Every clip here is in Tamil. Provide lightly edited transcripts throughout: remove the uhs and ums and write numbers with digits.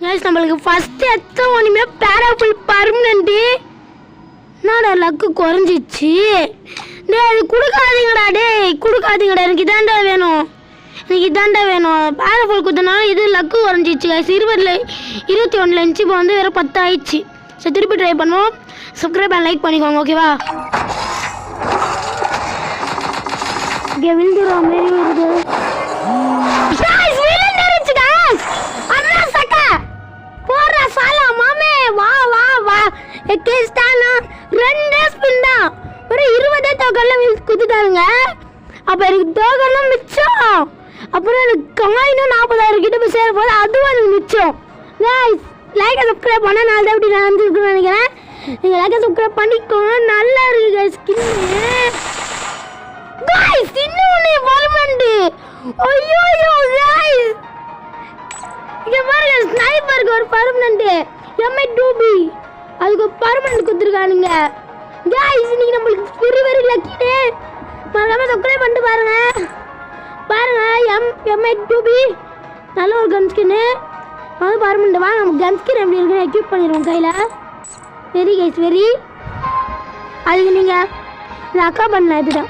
गाइस நம்மளுக்கு ஃபர்ஸ்ட் எத்த ஒண்ணுமே பேராஃபுல் பர்மனன்ட் என்னடா லக் குறஞ்சிச்சு டேய் அது குடுக்காதீங்கடா எனக்கு இதாண்டா வேணும் பேராஃபுல் குத்தனால இது லக் குறஞ்சிச்சு गाइस 20ல 21ல இருந்துச்சு இப்போ வந்து வேற 10 ஆயிடுச்சு சரி திருப்பி ட்ரை பண்ணுவோம் சப்ஸ்கிரைப் அண்ட் லைக் பண்ணிக்கோங்க ஓகேவா இங்க விழுந்துற மாதிரி வருது गाइस விழுந்துருச்சு गाइस அண்ணா சக்கா போறா சாலா மாமே வா எக்கேஸ்டானா ரெண்டே ஸ்பின் தான் ஒரு 20 டோக்கன்ல குத்திட்டாங்க அப்ப எனக்கு டோக்கன்லாம் மிச்சம் அப்புறம் எனக்கு காயினும் 40000 கிட்ட போய் சேர போது அதுவும் எனக்கு மிச்சம் गाइस லைக் சப்ஸ்கிரைப் பண்ணா நான் தான் இப்படி நடந்துருக்குன்னு நினைக்கிறேன் நீங்க லைக் சப்ஸ்கிரைப் பண்ணிக்கோங்க நல்லா இருக்கு गाइस ஸ்கின் गाइस இன்னொரு பர்மனன்ட் ஐயோ गाइस இங்க பாருங்க ஸ்னைப்பருக்கு ஒரு பர்மனன்ட் M2B அதுக்கு பர்மனன்ட் கொடுத்துருக்கானுங்க गाइस இன்னைக்கு நம்மளுக்கு வெரி லக்கி மறக்காம சப்ஸ்கிரைப் பண்ணிட்டு பாருங்க M2B நல்ல ஒரு கன் ஸ்கின் அது பர்மனன்ட் வாங்க நம்ம கன் ஸ்கின் எப்படி இருக்குன்னு எக்யூப் பண்ணிடுவோம் கையில வெரி गाइस வெரி அதுக்கு நீங்க லக்கா பண்ணலாம் இதுதான்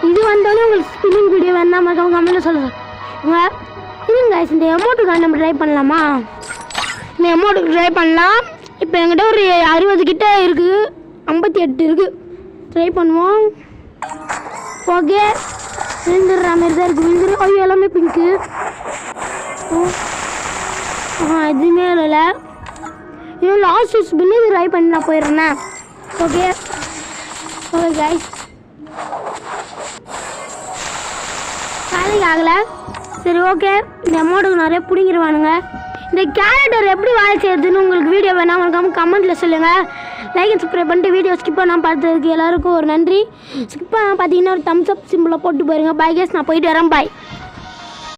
இது வந்தாலும் உங்களுக்கு ஸ்பின்னிங் வீடியோ வேணா மறக்காம கமெண்ட்ல சொல்லுங்க இருங்க गाइस இந்த அமௌண்ட்டுக்கு நம்ம ட்ரை பண்ணலாமா இந்த அமௌண்ட்டுக்கு ட்ரை பண்ணலாம் இப்போ என்கிட்ட ஒரு 60 கிட்ட இருக்கு 58 இருக்கு ட்ரை பண்ணுவோம் ஓகே விழுந்துடுற மாதிரி தான் இருக்கு விழுந்துரு ஐயோ எல்லாமே பிங்க்கு எதுவுமே இல்லை இன்னும் லாஸ்ட் ஸ்பின் இது ட்ரை பண்ணி நான் போயிடுறேன் ஓகே गाइस வேலைக்கு ஆகலை சரி ஓகே இந்த அமௌண்ட்டுக்கு நிறைய பிடிங்கிடுவானுங்க இந்த கேரக்டர் எப்படி வேலை செய்யறதுன்னு உங்களுக்கு வீடியோ வேணாம் மறக்காம கமெண்ட்டில் சொல்லுங்கள் லைக் அண்ட் சப்ஸ்கிரைப் பண்ணிட்டு வீடியோ ஸ்கிப் பண்ணாமல் பார்த்ததுக்கு எல்லாருக்கும் ஒரு நன்றி ஸ்கிப் பண்ணாமல் பார்த்தீங்கன்னா ஒரு தம்ஸ் அப் சிம்பிளை போட்டு போயிருங்க பை கேஸ் நான் போயிட்டு வரேன் பாய்